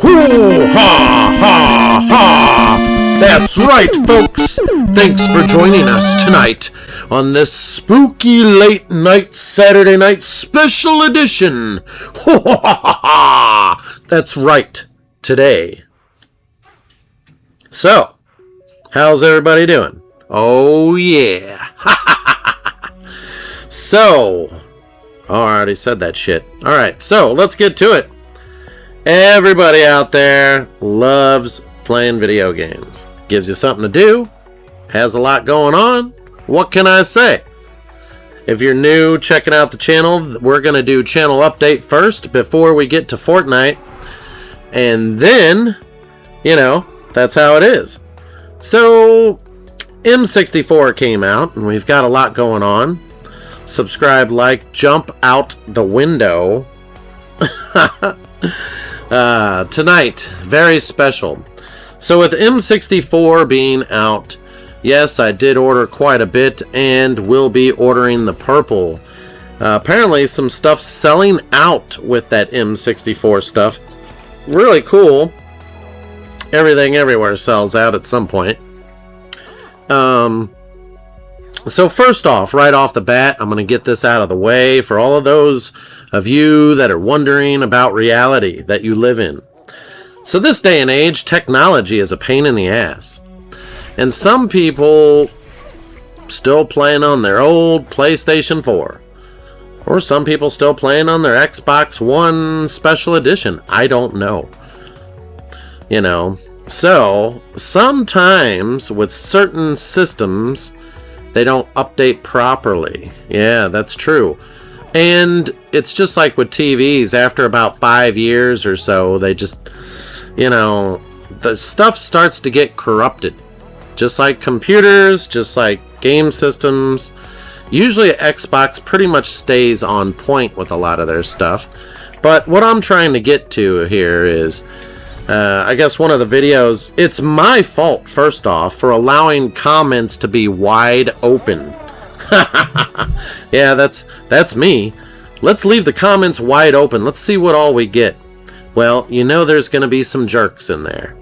Hoo ha ha ha! That's right, folks! Thanks for joining us tonight on this spooky late night Saturday night special edition. Hoo ha ha ha! That's right, today. So, how's everybody doing? Oh yeah! So, I already said that shit. Alright, so let's get to it. Everybody out there loves playing video games. Gives you something to do. Has a lot going on. What can I say? If you're new checking out the channel, we're going to do channel update first before we get to Fortnite. And then, you know, that's how it is. So, M64 came out, and we've got a lot going on. Subscribe, like, jump out the window. Tonight, very special. So with M64 being out, yes, I did order quite a bit and will be ordering the purple. Apparently some stuff selling out with that M64 stuff. Really cool. Everything everywhere sells out at some point. So first off, right off the bat, I'm going to get this out of the way for all of those of you that are wondering about reality that you live in. So this day and age, technology is a pain in the ass. And some people still playing on their old PlayStation 4. Or some people still playing on their Xbox One Special Edition. I don't know. You know, so sometimes with certain systems, they don't update properly. Yeah, that's true. And it's just like with TVs. After about 5 years or so, they just, you know, the stuff starts to get corrupted. Just like computers, just like game systems. Usually Xbox pretty much stays on point with a lot of their stuff. But what I'm trying to get to here is, I guess one of the videos, it's my fault, first off, for allowing comments to be wide open. Yeah, that's me. Let's leave the comments wide open. Let's see what all we get. Well, you know there's going to be some jerks in there.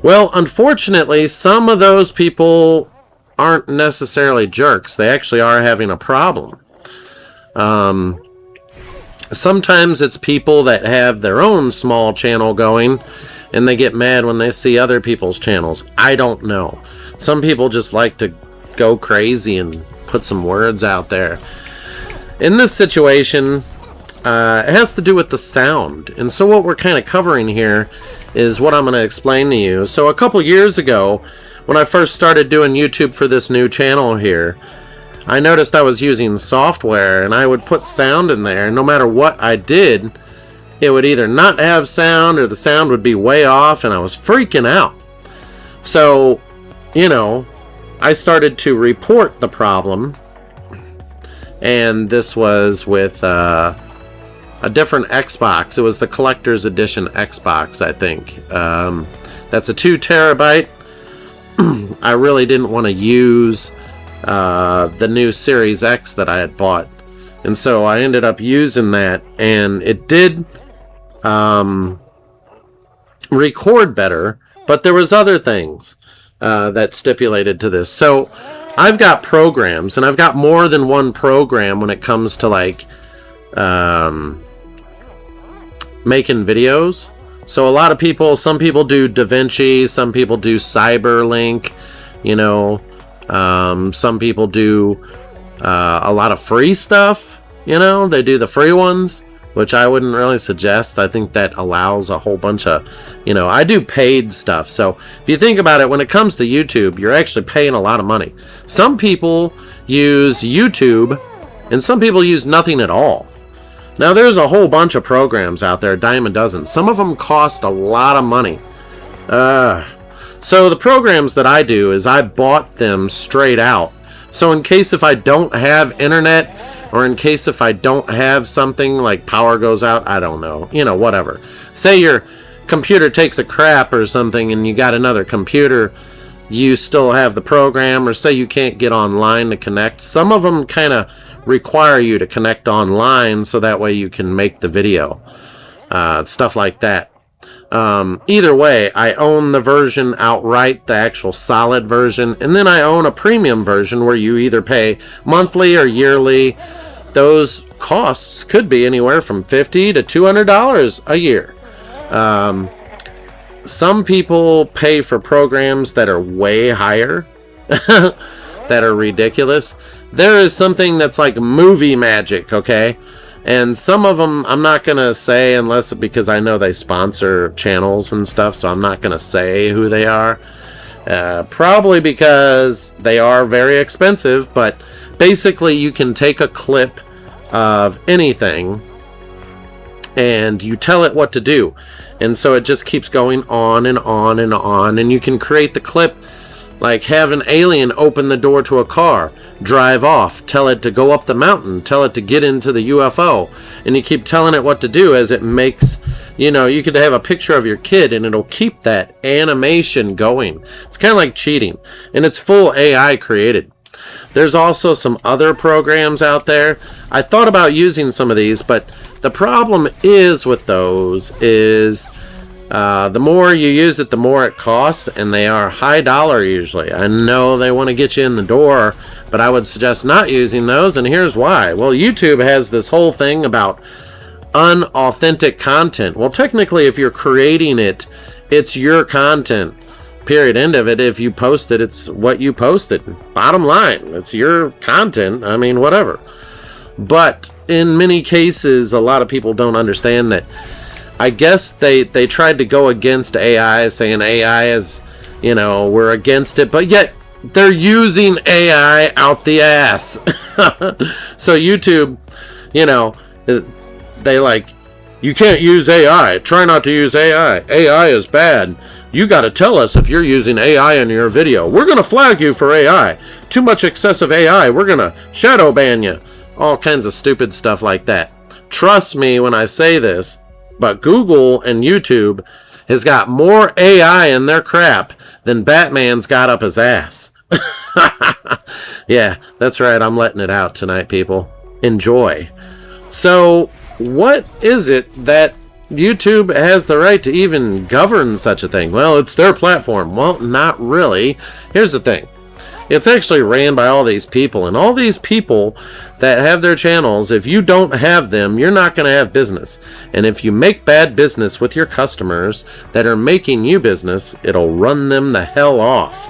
Well, unfortunately, some of those people aren't necessarily jerks. They actually are having a problem. Sometimes it's people that have their own small channel going and they get mad when they see other people's channels. I don't know. Some people just like to go crazy and put some words out there. In this situation, it has to do with the sound. And so what we're kind of covering here is what I'm going to explain to you. So a couple years ago, when I first started doing YouTube for this new channel here, I noticed I was using software and I would put sound in there. And no matter what I did, it would either not have sound or the sound would be way off, and I was freaking out. So, you know, I started to report the problem, and this was with a different Xbox. It was the collector's edition Xbox, I think. That's a 2 terabyte. I really didn't want to use the new Series X that I had bought, and so I ended up using that, and it did record better, but there was other things that stipulated to this. So I've got programs, and I've got more than one program when it comes to like making videos. So a lot of people, some people do DaVinci, some people do Cyberlink, you know, some people do a lot of free stuff, you know, they do the free ones, which I wouldn't really suggest. I think that allows a whole bunch of, you know, I do paid stuff. So if you think about it, when it comes to YouTube, you're actually paying a lot of money. Some people use YouTube and some people use nothing at all. Now there's a whole bunch of programs out there, a dime a dozen. Some of them cost a lot of money. So the programs that I do is I bought them straight out. So in case if I don't have internet, or in case if I don't have something like power goes out, I don't know, you know, whatever. Say your computer takes a crap or something and you got another computer, you still have the program, or say you can't get online to connect. Some of them kind of require you to connect online so that way you can make the video. Stuff like that. Either way, I own the version outright, the actual solid version, and then I own a premium version where you either pay monthly or yearly. Those costs could be anywhere from $50 to $200 a year. Some people pay for programs that are way higher, that are ridiculous. There is something that's like movie magic, okay? And some of them I'm not going to say unless because I know they sponsor channels and stuff, so I'm not going to say who they are. Probably because they are very expensive, but basically you can take a clip of anything and you tell it what to do. And so it just keeps going on and on and on, and you can create the clip like have an alien open the door to a car, drive off, tell it to go up the mountain, tell it to get into the UFO, and you keep telling it what to do as it makes, you could have a picture of your kid and it'll keep that animation going. It's kind of like cheating, and it's full AI created. There's also some other programs out there. I thought about using some of these, but the problem is with those is the more you use it, the more it costs, and they are high dollar usually. I know they want to get you in the door, but I would suggest not using those, and here's why. Well, YouTube has this whole thing about unauthentic content. Well, technically, if you're creating it, it's your content. Period. End of it. If you post it, it's what you posted. Bottom line, it's your content. I mean, whatever. But in many cases, a lot of people don't understand that. I guess they tried to go against AI, saying AI is, we're against it, but yet they're using AI out the ass. So YouTube, they like, you can't use AI. Try not to use AI. AI is bad. You got to tell us if you're using AI in your video. We're going to flag you for AI. Too much excessive AI. We're going to shadow ban you. All kinds of stupid stuff like that. Trust me when I say this. But Google and YouTube has got more AI in their crap than Batman's got up his ass. Yeah, that's right. I'm letting it out tonight, people. Enjoy. So, what is it that YouTube has the right to even govern such a thing? Well, it's their platform. Well, not really. Here's the thing. It's actually ran by all these people, and all these people that have their channels, if you don't have them, you're not going to have business. And if you make bad business with your customers that are making you business, it'll run them the hell off.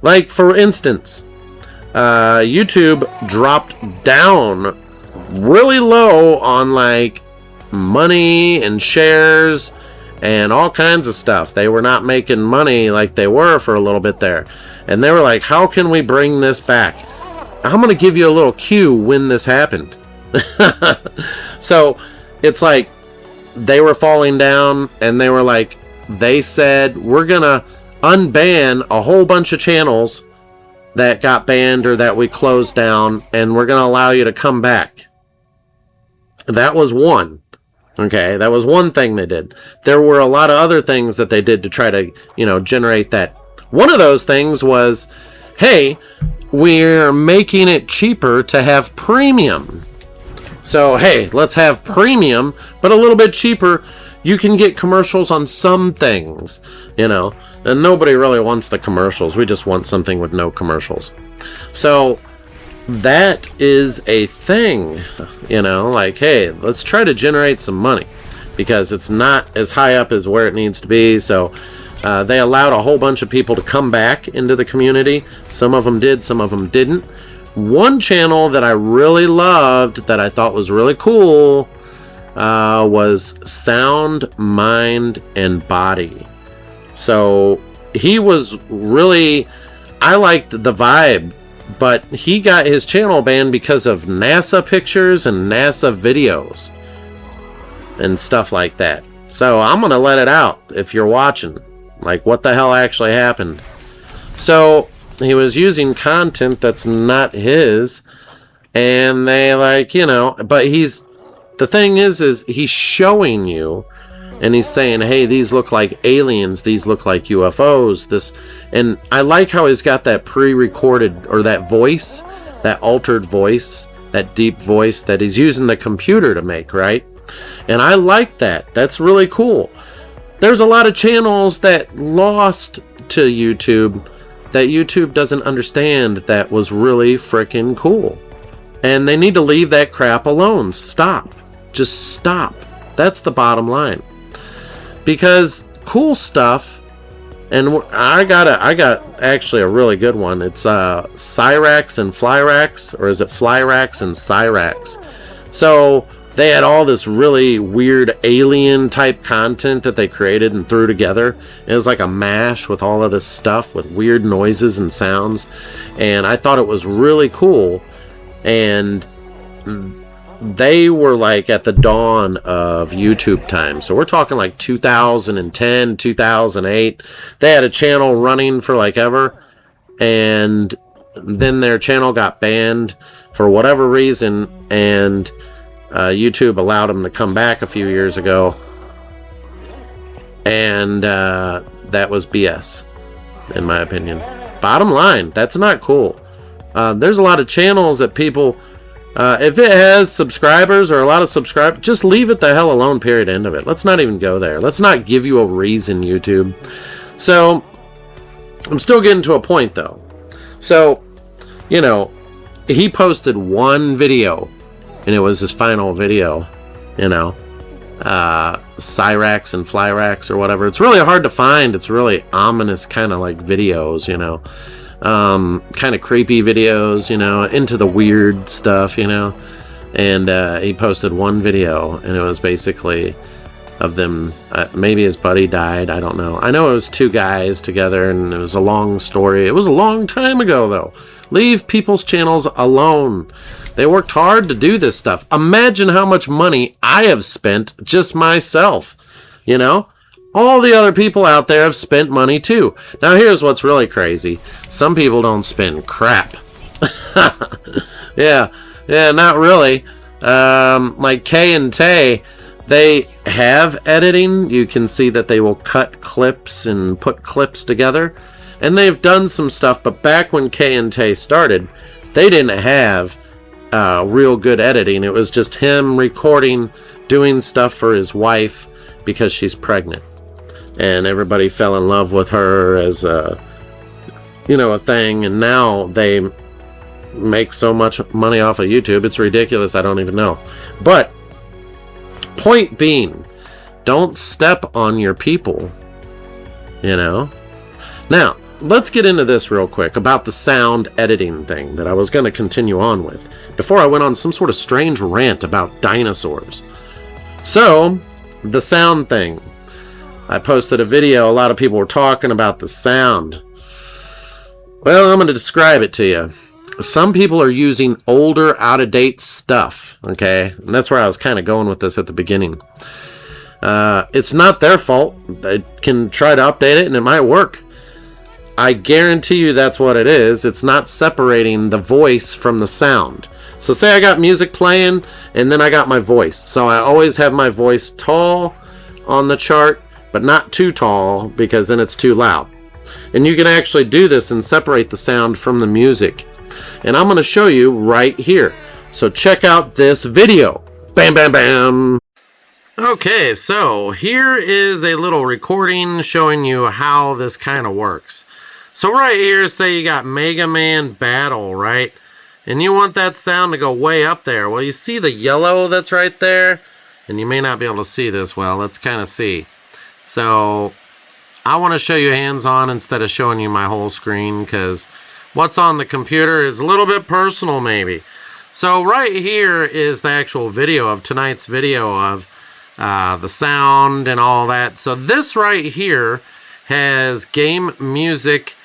Like, for instance, YouTube dropped down really low on, like, money and shares and all kinds of stuff. They were not making money like they were for a little bit there. And they were like, how can we bring this back? I'm going to give you a little cue when this happened. So it's like they were falling down, and they were like, they said, we're going to unban a whole bunch of channels that got banned or that we closed down, and we're going to allow you to come back. That was one. Okay, that was one thing they did. There were a lot of other things that they did to try to, generate that. One of those things was, hey, we're making it cheaper to have premium. So, hey, let's have premium, but a little bit cheaper. You can get commercials on some things, and nobody really wants the commercials. We just want something with no commercials. So that is a thing, like, hey, let's try to generate some money because it's not as high up as where it needs to be. So they allowed a whole bunch of people to come back into the community. Some of them did, some of them didn't. One channel that I really loved, that I thought was really cool, was Sound, Mind, and Body. So he was really, I liked the vibe, but he got his channel banned because of NASA pictures and NASA videos and stuff like that. So I'm going to let it out if you're watching. Like, what the hell actually happened? So he was using content that's not his, and they but the thing is he's showing you, and he's saying, hey, these look like aliens, these look like UFOs, and I like how he's got that pre-recorded, or that voice, that altered voice, that deep voice that he's using the computer to make, right? And I like that. That's really cool. There's a lot of channels that lost to YouTube that YouTube doesn't understand that was really freaking cool. And they need to leave that crap alone. Stop. Just stop. That's the bottom line. Because cool stuff, and I got actually a really good one. It's Cyrax and Flyrax, or is it Flyrax and Cyrax? So they had all this really weird alien type content that they created and threw together. It was like a mash with all of this stuff with weird noises and sounds. And I thought it was really cool. And they were like at the dawn of YouTube time. So we're talking like 2010, 2008. They had a channel running for like ever. And then their channel got banned for whatever reason. And YouTube allowed them to come back a few years ago. And that was BS, in my opinion. Bottom line, that's not cool. There's a lot of channels that people... if it has subscribers or a lot of subscribers, just leave it the hell alone, period, end of it. Let's not even go there. Let's not give you a reason, YouTube. So, I'm still getting to a point, though. So, you know, he posted one video, and it was his final video, you know, Cyrax and Flyrax or whatever. It's really hard to find. It's really ominous kind of like videos, you know. Kind of creepy videos, you know, into the weird stuff, you know. And he posted one video, and it was basically of them. Maybe his buddy died. I don't know. I know it was two guys together, and it was a long story. It was a long time ago, though. Leave people's channels alone. They worked hard to do this stuff. Imagine how much money I have spent just myself, you know. All the other people out there have spent money too. Now here's what's really crazy. Some people don't spend crap. yeah, not really. Like Kay and Tay, they have editing. You can see that they will cut clips and put clips together. And they've done some stuff, but back when Kay and Tay started, they didn't have real good editing. It was just him recording, doing stuff for his wife because she's pregnant. And everybody fell in love with her as a, you know, a thing. And now they make so much money off of YouTube. It's ridiculous. I don't even know. But point being, don't step on your people, you know. Now, let's get into this real quick about the sound editing thing that I was going to continue on with before I went on some sort of strange rant about dinosaurs. So, the sound thing. I posted a video. A lot of people were talking about the sound. Well, I'm going to describe it to you. Some people are using older, out-of-date stuff. Okay? And that's where I was kind of going with this at the beginning. It's not their fault. They can try to update it and it might work. I guarantee you that's what it is. It's not separating the voice from the sound. So say I got music playing and then I got my voice. So I always have my voice tall on the chart, but not too tall because then it's too loud. And you can actually do this and separate the sound from the music. And I'm going to show you right here. So check out this video. Bam, bam, bam. Okay, so here is a little recording showing you how this kind of works. So right here, say you got Mega Man Battle, right? And you want that sound to go way up there. Well, you see the yellow that's right there? And you may not be able to see this well. Let's kind of see. So I want to show you hands-on instead of showing you my whole screen because what's on the computer is a little bit personal maybe. So right here is the actual video of tonight's video of the sound and all that. So this right here has game music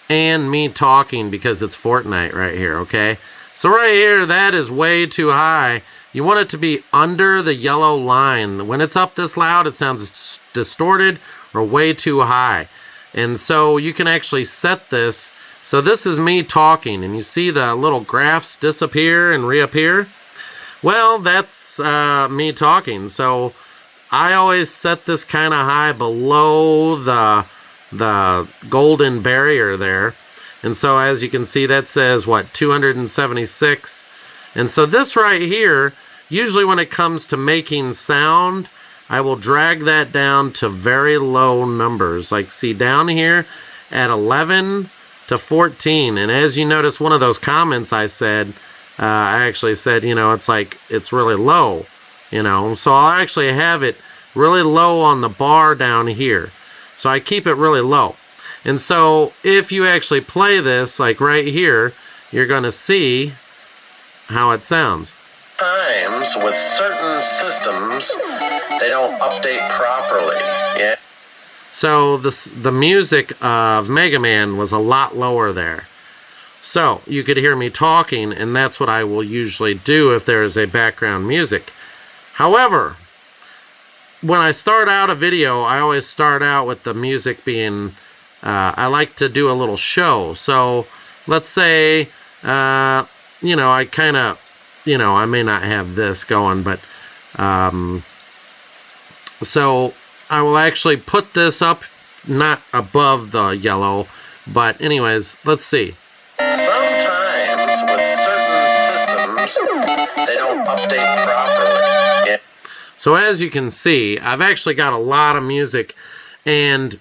and me talking because it's Fortnite right here, okay? So right here, that is way too high. You want it to be under the yellow line. When it's up this loud, it sounds distorted or way too high. And so you can actually set this. So this is me talking, and you see the little graphs disappear and reappear. Well, that's me talking. So I always set this kind of high below the golden barrier there. And so as you can see, that says, what, 276. And so this right here, usually when it comes to making sound, I will drag that down to very low numbers. Like, see down here at 11 to 14. And as you notice, one of those comments I said, I actually said, you know, it's really low, you know. So I'll actually have it really low on the bar down here. So I keep it really low. And so if you actually play this, like right here, you're going to see how it sounds. Times with certain systems, they don't update properly. Yeah. So the music of Mega Man was a lot lower there. So you could hear me talking, and that's what I will usually do if there is a background music. However, when I start out a video, I always start out with the music being, I like to do a little show. So let's say, you know, I kind of, you know, I may not have this going, but so I will actually put this up, not above the yellow, but anyways, let's see. Sometimes with certain systems, they don't update properly. Yeah. So as you can see, I've actually got a lot of music and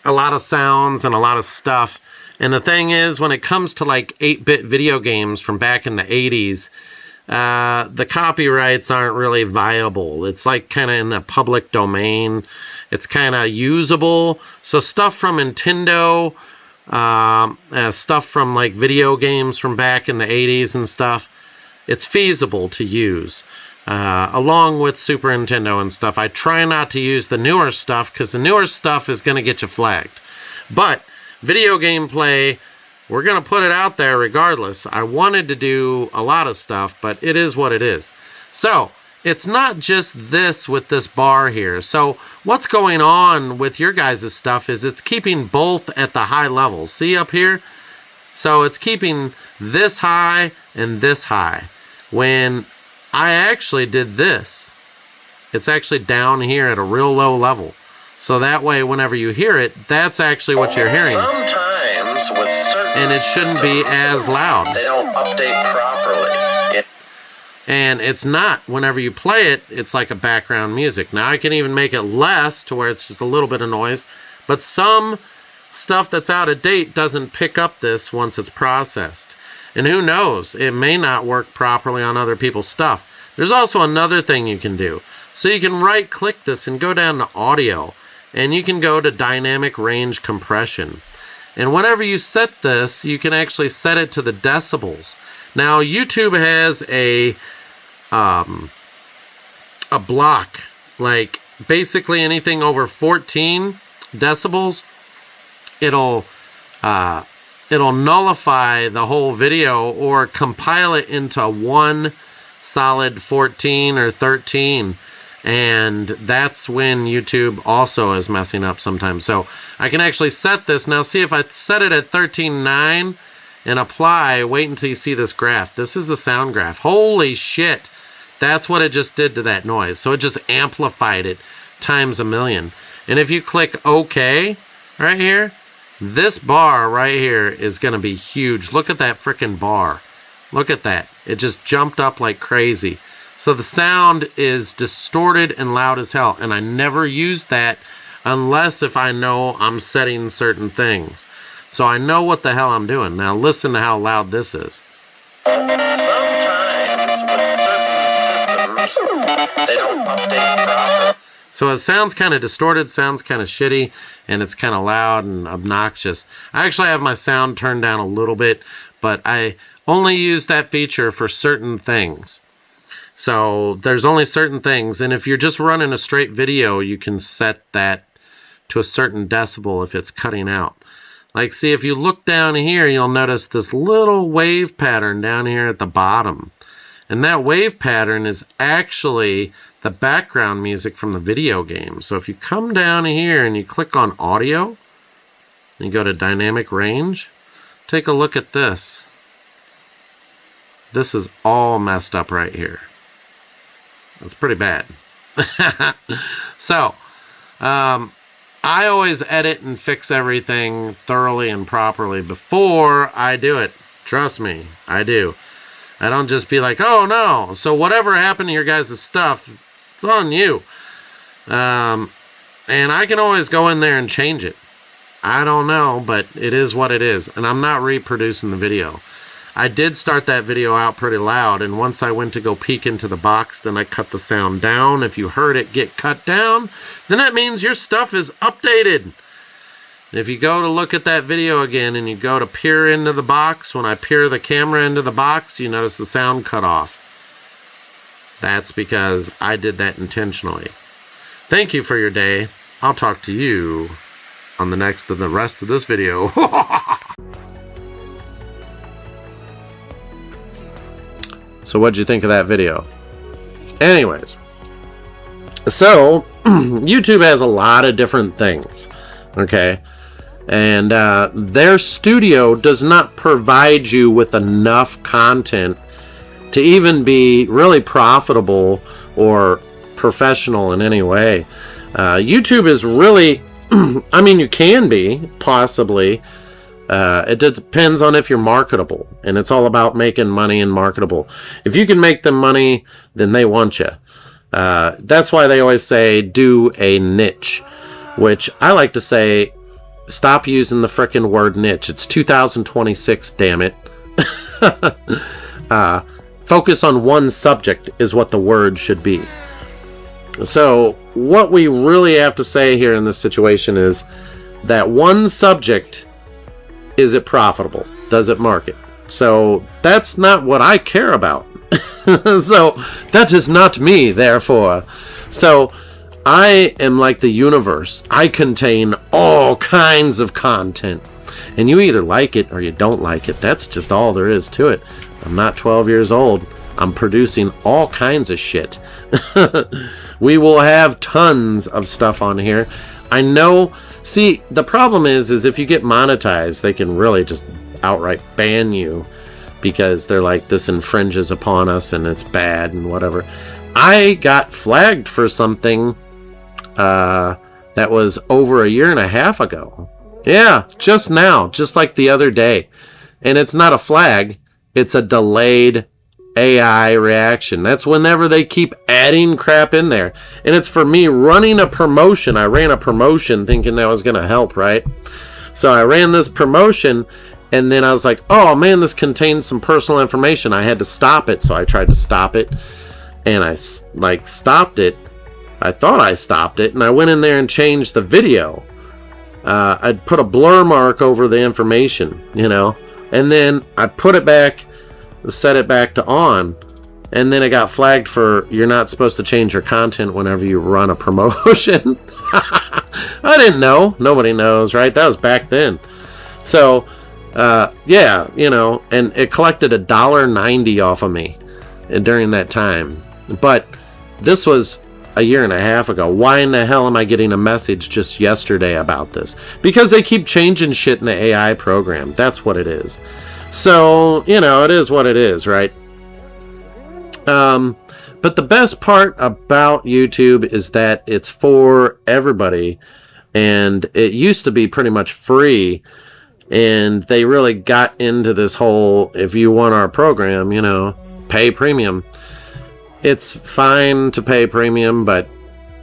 a lot of sounds and a lot of stuff. And the thing is, when it comes to like 8-bit video games from back in the 80s, the copyrights aren't really viable. It's like kind of in the public domain. It's kind of usable. So stuff from Nintendo, stuff from like video games from back in the 80s and stuff, it's feasible to use. Along with Super Nintendo and stuff. I try not to use the newer stuff because the newer stuff is going to get you flagged. But video gameplay, we're going to put it out there regardless. I wanted to do a lot of stuff, but it is what it is. So, it's not just this with this bar here. So, what's going on with your guys' stuff is it's keeping both at the high levels. See up here? So, it's keeping this high and this high. When I actually did this, it's actually down here at a real low level. So that way, whenever you hear it, that's actually what you're hearing. Sometimes with certain and it shouldn't be as loud. They don't update properly. And it's not, whenever you play it, it's like a background music. Now I can even make it less to where it's just a little bit of noise. But some stuff that's out of date doesn't pick up this once it's processed. And who knows, it may not work properly on other people's stuff. There's also another thing you can do. So you can right click this and go down to audio. And you can go to dynamic range compression. And whenever you set this, you can actually set it to the decibels. Now YouTube has a block, like basically anything over 14 decibels, it'll nullify the whole video or compile it into one solid 14 or 13. And that's when YouTube also is messing up sometimes. So I can actually set this. Now see, if I set it at 13.9 and apply, wait until you see this graph. This is the sound graph. Holy shit. That's what it just did to that noise. So it just amplified it times a million. And if you click OK right here, this bar right here is going to be huge. Look at that freaking bar. Look at that. It just jumped up like crazy. So the sound is distorted and loud as hell. And I never use that unless if I know I'm setting certain things. So I know what the hell I'm doing. Now listen to how loud this is. Sometimes with certain systems, they don't update properly. So it sounds kind of distorted, sounds kind of shitty, and it's kind of loud and obnoxious. I actually have my sound turned down a little bit, but I only use that feature for certain things. So there's only certain things, and if you're just running a straight video, you can set that to a certain decibel if it's cutting out. Like, see, if you look down here, you'll notice this little wave pattern down here at the bottom. And that wave pattern is actually the background music from the video game. So if you come down here and you click on audio, and you go to dynamic range, take a look at this. This is all messed up right here. That's pretty bad. So, I always edit and fix everything thoroughly and properly before I do it. Trust me, I do. I don't just be like, oh no. So whatever happened to your guys' stuff, it's on you. And I can always go in there and change it. I don't know, but it is what it is. And I'm not reproducing the video. I did start that video out pretty loud, and once I went to go peek into the box, then I cut the sound down. If you heard it get cut down, then that means your stuff is updated. If you go to look at that video again and you go to peer into the box, when I peer the camera into the box, you notice the sound cut off. That's because I did that intentionally. Thank you for your day. I'll talk to you on the rest of this video. So what'd you think of that video? Anyways, so YouTube has a lot of different things, okay? And their studio does not provide you with enough content to even be really profitable or professional in any way. YouTube is really, I mean, you can be, possibly. It depends on if you're marketable, and it's all about making money and marketable. If you can make them money, then they want you. That's why they always say do a niche, which I like to say, stop using the frickin' word niche. It's 2026, damn it. Focus on one subject is what the word should be. So what we really have to say here in this situation is that one subject, is it profitable? Does it market? So that's not what I care about. So that is not me, therefore. So I am like the universe. I contain all kinds of content. And you either like it or you don't like it. That's just all there is to it. I'm not 12 years old. I'm producing all kinds of shit. We will have tons of stuff on here. I know. See, the problem is if you get monetized, they can really just outright ban you because they're like, this infringes upon us and it's bad and whatever. I got flagged for something that was over 1.5 years ago. Yeah, just now, just like the other day. And it's not a flag, it's a delayed AI reaction. That's whenever they keep adding crap in there. And it's for me running a promotion. I ran a promotion thinking that was going to help, right? So I ran this promotion, and then I was like, oh man, this contains some personal information. I had to stop it. So I tried to stop it, and I stopped it. I thought I stopped it, and I went in there and changed the video. I'd put a blur mark over the information, you know, and then I put it back, set it back to on, and then it got flagged for you're not supposed to change your content whenever you run a promotion. I didn't know. Nobody knows, right? That was back then. So yeah, you know, and it collected $1.90 off of me during that time. But this was 1.5 years ago. Why in the hell am I getting a message just yesterday about this? Because they keep changing shit in the AI program. That's what it is. So, you know, it is what it is, right? But the best part about YouTube is that it's for everybody. And it used to be pretty much free. And they really got into this whole, if you want our program, you know, pay premium. It's fine to pay premium, but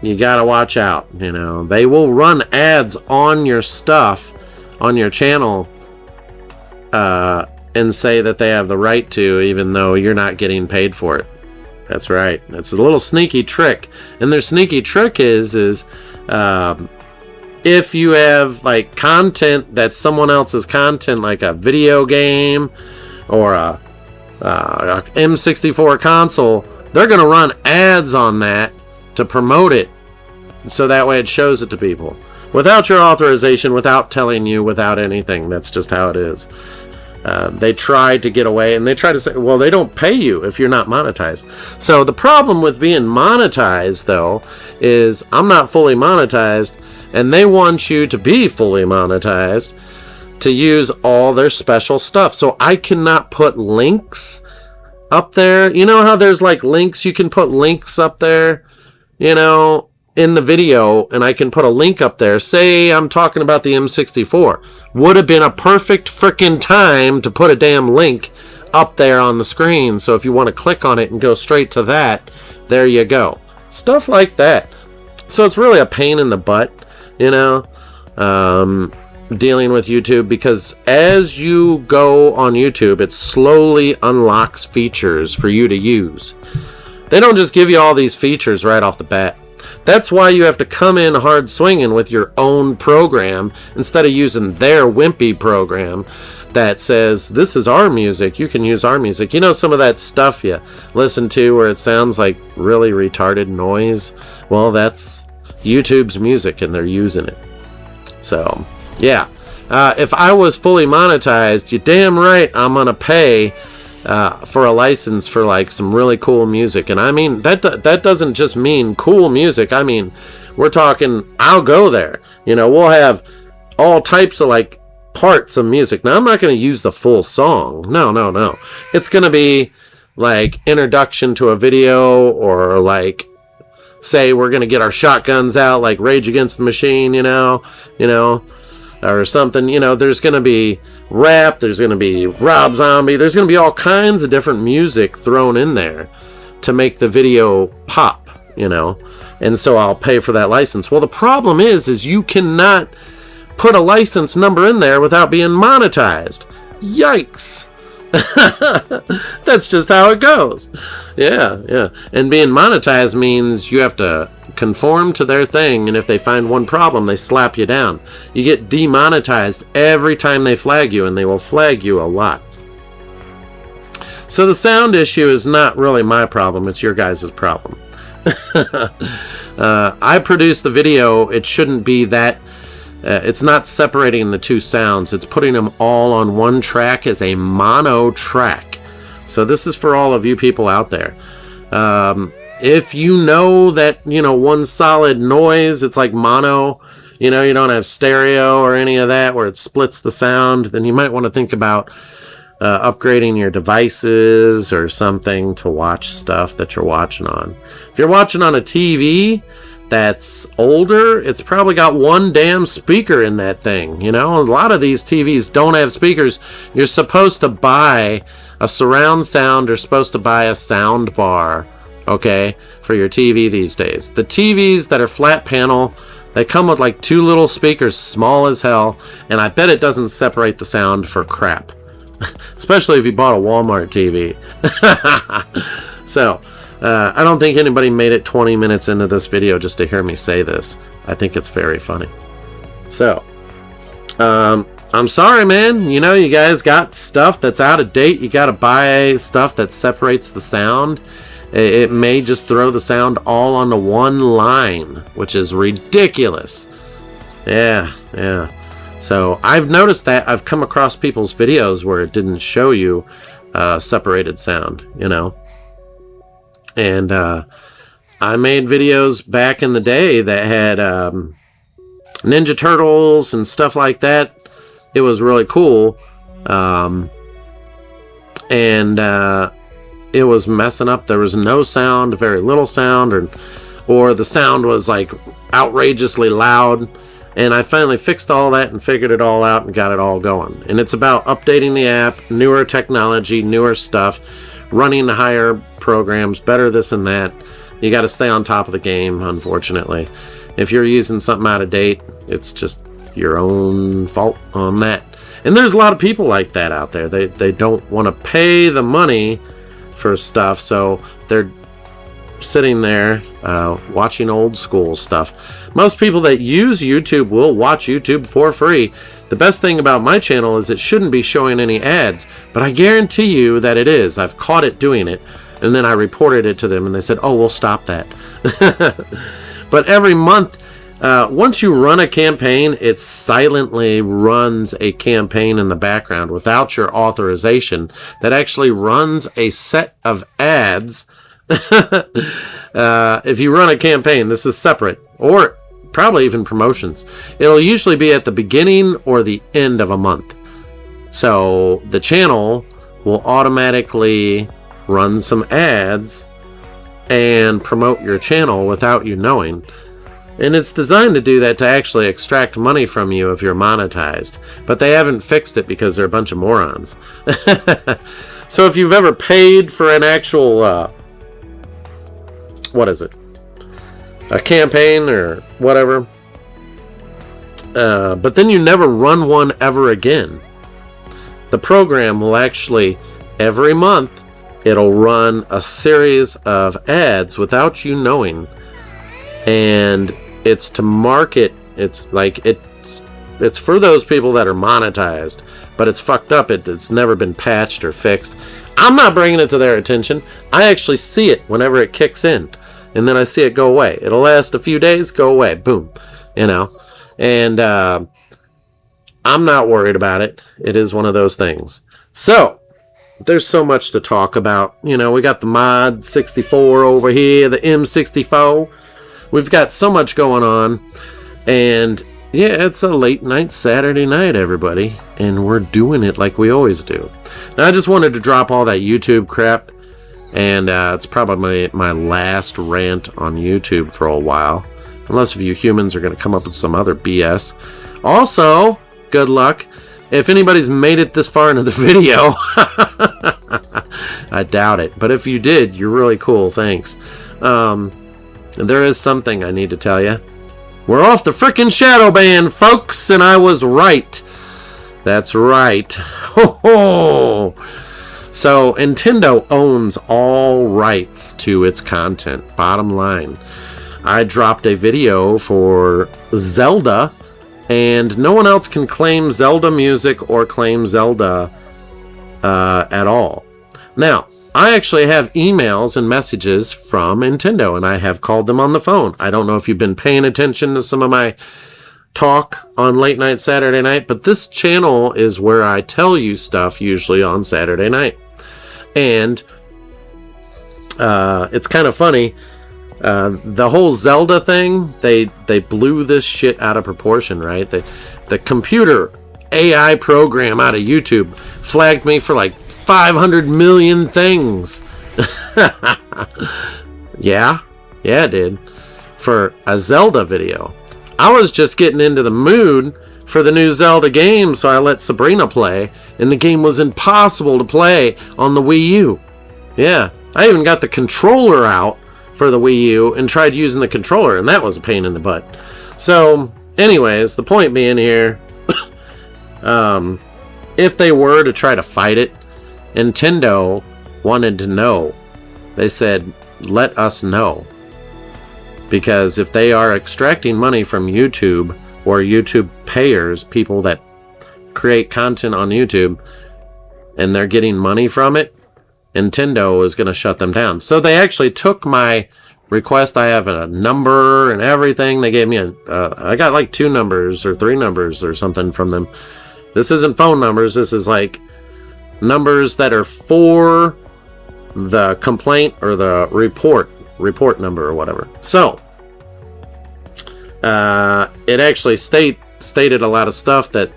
you gotta watch out, you know. They will run ads on your stuff, on your channel, and say that they have the right to, even though you're not getting paid for it. That's right. That's a little sneaky trick. And their sneaky trick is if you have like content that's someone else's content, like a video game or a M64 console, they're going to run ads on that to promote it, so that way it shows it to people without your authorization, without telling you, without anything. That's just how it is. They try to get away, and they try to say, well, they don't pay you if you're not monetized. So the problem with being monetized, though, is I'm not fully monetized, and they want you to be fully monetized to use all their special stuff. So I cannot put links up there. You know how there's like links? You can put links up there, you know, in the video, and I can put a link up there. Say I'm talking about the M64. Would have been a perfect frickin' time to put a damn link up there on the screen. So if you want to click on it and go straight to that, there you go. Stuff like that. So it's really a pain in the butt, you know, dealing with YouTube, because as you go on YouTube, it slowly unlocks features for you to use. They don't just give you all these features right off the bat. That's why you have to come in hard swinging with your own program instead of using their wimpy program that says, this is our music, you can use our music. You know, some of that stuff you listen to where it sounds like really retarded noise? Well, that's YouTube's music and they're using it. So, yeah. If I was fully monetized, you're damn right I'm going to pay for a license for like some really cool music. And I mean, that doesn't just mean cool music. I mean, we're talking, I'll go there. You know, we'll have all types of like parts of music. Now, I'm not going to use the full song. No. It's going to be like introduction to a video, or like, say we're going to get our shotguns out like Rage Against the Machine, you know, or something. You know, there's going to be rap, there's going to be Rob Zombie, there's going to be all kinds of different music thrown in there to make the video pop, you know, and so I'll pay for that license. Well, the problem is you cannot put a license number in there without being monetized. Yikes. That's just how it goes. Yeah. And being monetized means you have to conform to their thing, and if they find one problem, they slap you down. You get demonetized every time they flag you, and they will flag you a lot. So the sound issue is not really my problem, it's your guys' problem. I produced the video. It shouldn't be that it's not separating the two sounds. It's putting them all on one track as a mono track. So this is for all of you people out there. If you know that, you know, one solid noise, it's like mono, you know, you don't have stereo or any of that where it splits the sound, then you might want to think about upgrading your devices or something to watch stuff that you're watching on. If you're watching on a TV that's older, it's probably got one damn speaker in that thing. You know, a lot of these TVs don't have speakers. You're supposed to buy a surround sound, or supposed to buy a sound bar, okay, for your TV these days. The TVs that are flat panel, they come with like two little speakers, small as hell, and I bet it doesn't separate the sound for crap. Especially if you bought a Walmart TV. So, I don't think anybody made it 20 minutes into this video just to hear me say this. I think it's very funny. So, I'm sorry, man. You know, you guys got stuff that's out of date. You got to buy stuff that separates the sound. It may just throw the sound all onto one line, which is ridiculous. Yeah. So I've noticed that. I've come across people's videos where it didn't show you separated sound, you know. And I made videos back in the day that had Ninja Turtles and stuff like that. It was really cool. It was messing up. There was no sound, very little sound, or the sound was like outrageously loud. And I finally fixed all that and figured it all out and got it all going. And it's about updating the app, newer technology, newer stuff, running higher programs, better this and that. You got to stay on top of the game, unfortunately. If you're using something out of date, it's just your own fault on that. And there's a lot of people like that out there. They don't want to pay the money for stuff, so they're sitting there watching old school stuff. Most people that use YouTube will watch YouTube for free. The best thing about my channel is it shouldn't be showing any ads, but I guarantee you that it is. I've caught it doing it, and then I reported it to them, and they said, oh, we'll stop that. But every month, once you run a campaign, it silently runs a campaign in the background without your authorization that actually runs a set of ads. If you run a campaign, this is separate, or probably even promotions. It'll usually be at the beginning or the end of a month. So the channel will automatically run some ads and promote your channel without you knowing. And it's designed to do that to actually extract money from you if you're monetized. But they haven't fixed it because they're a bunch of morons. So if you've ever paid for an actual, what is it? A campaign or whatever, but then you never run one ever again, the program will actually, every month, it'll run a series of ads without you knowing. And it's to market, it's for those people that are monetized, but it's fucked up. It's never been patched or fixed. I'm not bringing it to their attention. I actually see it whenever it kicks in. And then I see it go away. It'll last a few days, go away. Boom. And I'm not worried about it. It is one of those things. So, there's so much to talk about. We got the Mod 64 over here, the M64. We've got so much going on. And, yeah, it's a late night Saturday night, everybody. And we're doing it like we always do. Now, I just wanted to drop all that YouTube crap. And it's probably my last rant on YouTube for a while. Unless if you humans are going to come up with some other BS. Also, good luck. If anybody's made it this far into the video, I doubt it. But if you did, you're really cool. Thanks. There is something I need to tell you. We're off the frickin' shadow ban, folks. And I was right. That's right. Ho ho! So, Nintendo owns all rights to its content. Bottom line. I dropped a video for Zelda, and no one else can claim Zelda music or claim Zelda at all. Now, I actually have emails and messages from Nintendo, and I have called them on the phone. I don't know if you've been paying attention to some of my talk on Late Night Saturday Night, but this channel is where I tell you stuff usually on Saturday night. And it's kind of funny. The whole Zelda thing, they blew this shit out of proportion, right? The computer AI program out of YouTube flagged me for like 500 million things. Yeah, it did. For a Zelda video. I was just getting into the mood for the new Zelda game, so I let Sabrena play, and the game was impossible to play on the Wii U. Yeah, I even got the controller out for the Wii U and tried using the controller, and that was a pain in the butt. So, anyways, the point being here, if they were to try to fight it, Nintendo wanted to know. They said, let us know. Because if they are extracting money from YouTube or YouTube payers, people that create content on YouTube, and they're getting money from it, Nintendo is going to shut them down. So they actually took my request. I have a number and everything. They gave me I got like 2 numbers or 3 numbers or something from them. This isn't phone numbers. This is like numbers that are for the complaint or the report number or whatever. So it actually stated a lot of stuff that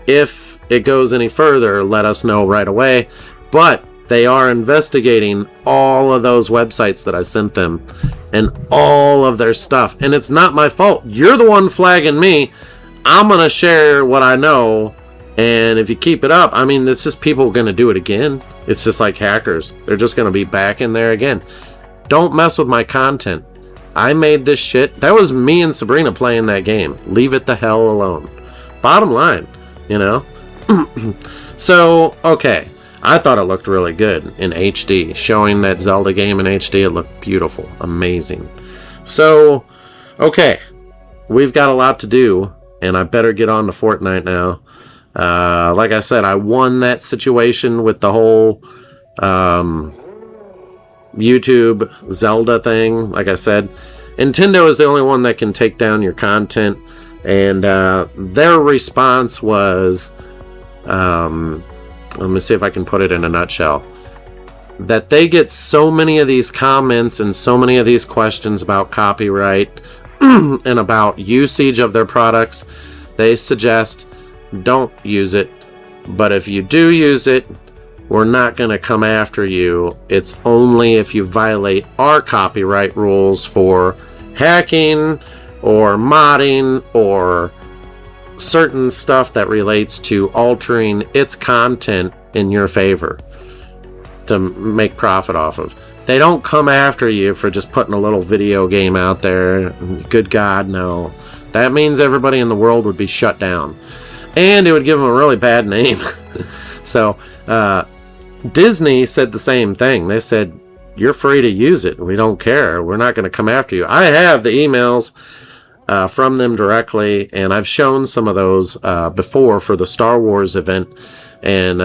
if it goes any further, let us know right away. But they are investigating all of those websites that I sent them and all of their stuff. And it's not my fault. You're the one flagging me. I'm going to share what I know. And if you keep it up, I mean, it's just people going to do it again. It's just like hackers. They're just going to be back in there again. Don't mess with my content. I made this shit. That was me and Sabrena playing that game. Leave it the hell alone. Bottom line, So, okay. I thought it looked really good in HD. Showing that Zelda game in HD, it looked beautiful. Amazing. So, okay. We've got a lot to do, and I better get on to Fortnite now. Like I said, I won that situation with the whole YouTube Zelda thing. Like I said, Nintendo is the only one that can take down your content, and their response was, let me see if I can put it in a nutshell, that they get so many of these comments and so many of these questions about copyright and about usage of their products. They suggest don't use it, but if you do use it, we're not going to come after you. It's only if you violate our copyright rules for hacking or modding or certain stuff that relates to altering its content in your favor. to make profit off of. They don't come after you for just putting a little video game out there. Good God, no. That means everybody in the world would be shut down. And it would give them a really bad name. So, Disney said the same thing. They said, you're free to use it. We don't care. We're not going to come after you. I have the emails from them directly, and I've shown some of those before for the Star Wars event. And,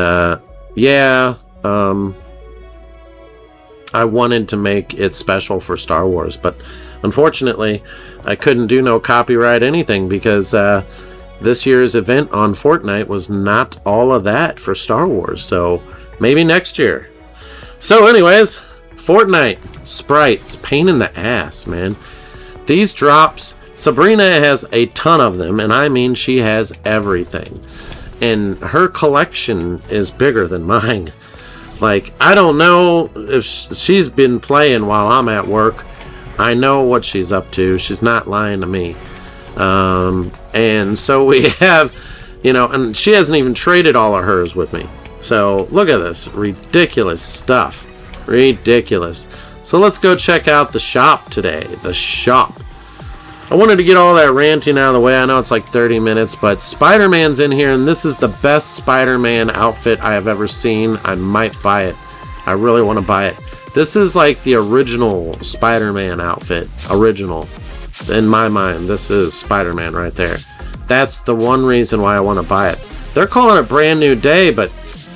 I wanted to make it special for Star Wars, but unfortunately I couldn't do no copyright anything because this year's event on Fortnite was not all of that for Star Wars, so maybe next year. So anyways, Fortnite sprites, pain in the ass, man. These drops, Sabrena has a ton of them, and I mean she has everything, and her collection is bigger than mine. Like, I don't know if she's been playing while I'm at work. I know what she's up to. She's not lying to me. And so we have, and she hasn't even traded all of hers with me. So look at this. Ridiculous stuff. Ridiculous. So let's go check out the shop today. The shop. I wanted to get all that ranting out of the way. I know it's like 30 minutes, but Spider-Man's in here, and this is the best Spider-Man outfit I have ever seen. I might buy it. I really want to buy it. This is like the original Spider-Man outfit. Original. In my mind, this is Spider-Man right there. That's the one reason why I want to buy it. They're calling it Brand New Day, but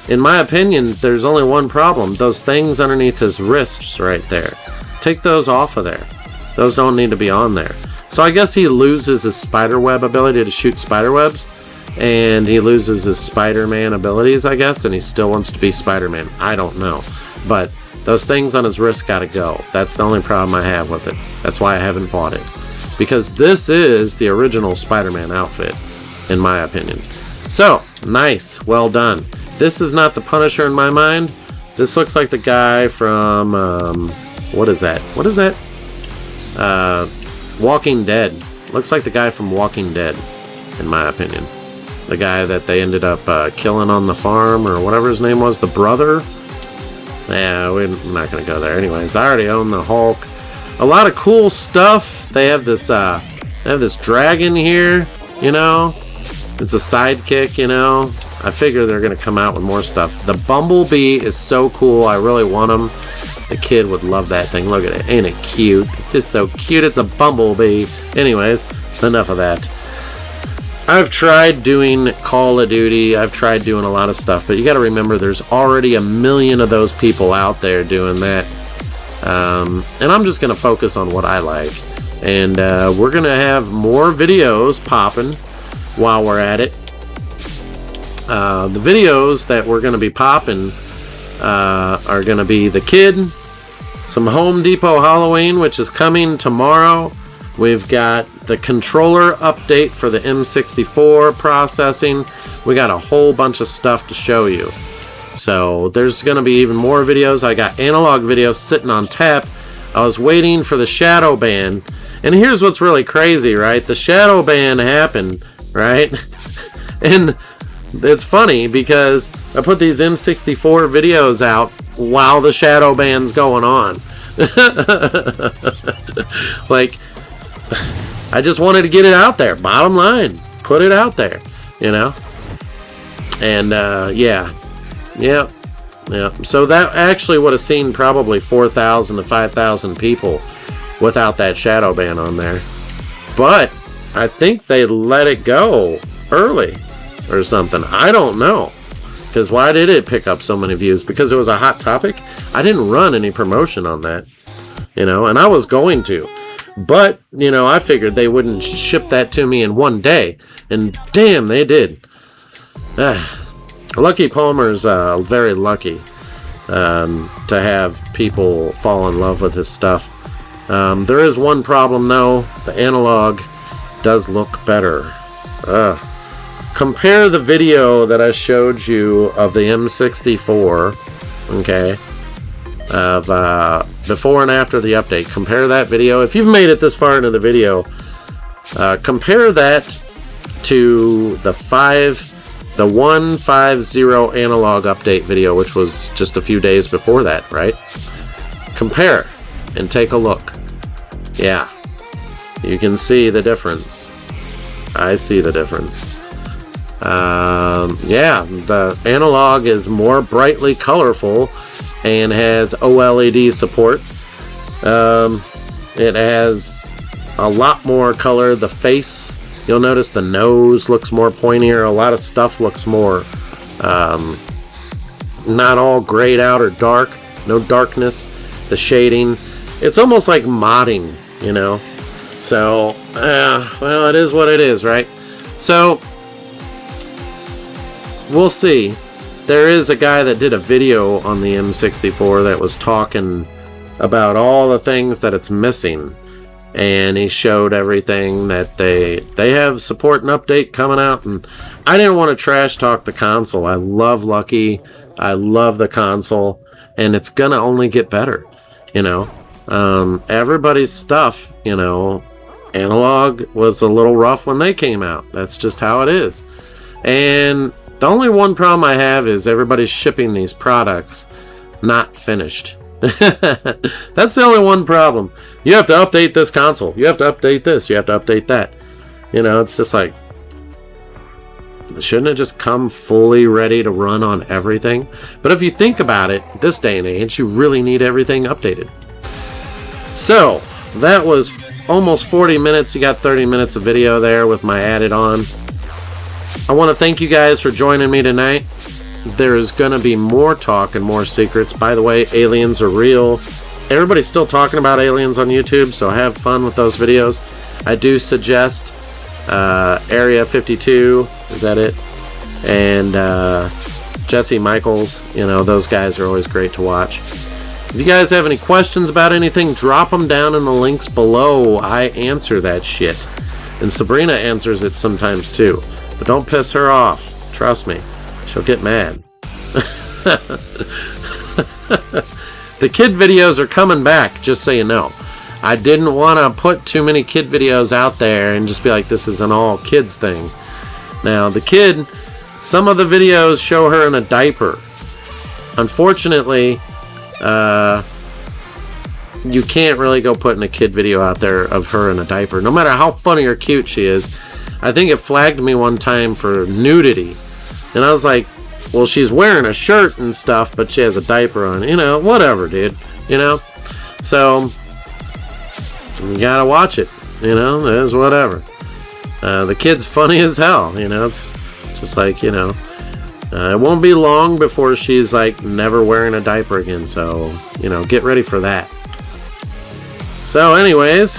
in my opinion, there's only one problem. Those things underneath his wrists right there. Take those off of there. Those don't need to be on there. So I guess he loses his spiderweb ability to shoot spiderwebs, and he loses his Spider-Man abilities, I guess, and he still wants to be Spider-Man. I don't know. But those things on his wrist gotta go. That's the only problem I have with it. That's why I haven't bought it. Because this is the original Spider-Man outfit, in my opinion. So, nice. Well done. This is not the Punisher in my mind. This looks like the guy from, what is that? What is that? Walking Dead. Looks like the guy from Walking Dead, in my opinion. The guy that they ended up killing on the farm, or whatever his name was, the brother. Yeah, we're not going to go there. Anyways, I already own the Hulk. A lot of cool stuff. They have this dragon here, It's a sidekick, I figure they're going to come out with more stuff. The Bumblebee is so cool. I really want him. The kid would love that thing. Look at it. Ain't it cute? It's just so cute. It's a bumblebee. Anyways, enough of that. I've tried doing Call of Duty. I've tried doing a lot of stuff. But you got to remember there's already 1 million of those people out there doing that. And I'm just going to focus on what I like. And we're going to have more videos popping while we're at it. The videos that we're going to be popping are going to be the kid, some Home Depot Halloween, which is coming tomorrow. We've got the controller update for the M64 processing. We got a whole bunch of stuff to show you. So there's going to be even more videos. I got analog videos sitting on tap. I was waiting for the shadow ban. And here's what's really crazy, right? The shadow ban happened, right? And it's funny because I put these M64 videos out while the shadow ban's going on. Like, I just wanted to get it out there. Bottom line, put it out there, And yeah. So that actually would have seen probably 4,000 to 5,000 people without that shadow ban on there. But I think they let it go early or something. I don't know. Because why did it pick up so many views? Because it was a hot topic? I didn't run any promotion on that. And I was going to. But, I figured they wouldn't ship that to me in one day. And damn, they did. Lucky Palmer's very lucky to have people fall in love with his stuff. There is one problem, though. The analog does look better. Compare the video that I showed you of the M64, okay, of before and after the update. Compare that video. If you've made it this far into the video, compare that to the 5 the 150 analog update video, which was just a few days before that, right? Compare and take a look. Yeah, you can see the difference. I see the difference. Yeah, the analog is more brightly colorful and has OLED support. It has a lot more color. The face, you'll notice the nose looks more pointier. A lot of stuff looks more not all grayed out or dark. No darkness. The shading, it's almost like modding, you know. So, well, it is what it is, right? So, we'll see. There is a guy that did a video on the M64 that was talking about all the things that it's missing, and he showed everything that they have support and update coming out. And I didn't want to trash talk the console. I love Lucky. I love the console, and it's gonna only get better, you know. Everybody's stuff, you know, analog was a little rough when they came out. That's just how it is. And the only one problem I have is everybody's shipping these products not finished. That's the only one problem. You have to update this console. You have to update this. You have to update that. You know, it's just like, shouldn't it just come fully ready to run on everything? But if you think about it, this day and age, you really need everything updated. So, that was almost 40 minutes. You got 30 minutes of video there with my added on. I want to thank you guys for joining me tonight. There's going to be more talk and more secrets. By the way, aliens are real. Everybody's still talking about aliens on YouTube, so have fun with those videos. I do suggest Area 52, is that it? And Jesse Michaels, you know, those guys are always great to watch. If you guys have any questions about anything, drop them down in the links below. I answer that shit. And Sabrena answers it sometimes too. But don't piss her off. Trust me. She'll get mad. The kid videos are coming back, just so you know. I didn't want to put too many kid videos out there and just be like, this is an all kids thing. Now, the kid, some of the videos show her in a diaper. Unfortunately, you can't really go putting a kid video out there of her in a diaper, no matter how funny or cute she is. I think it flagged me one time for nudity, and I was like, well, she's wearing a shirt and stuff, but she has a diaper on, you know, whatever, dude, you know. So you gotta watch it, you know. It is whatever. The kid's funny as hell, you know. It's just like, you know, it won't be long before she's like never wearing a diaper again, so, you know, get ready for that. So anyways,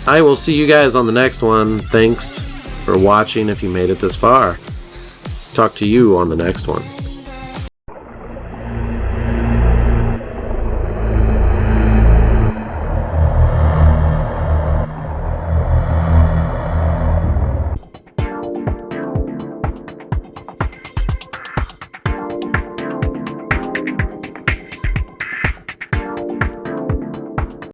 I will see you guys on the next one. Thanks for watching if you made it this far. Talk to you on the next one.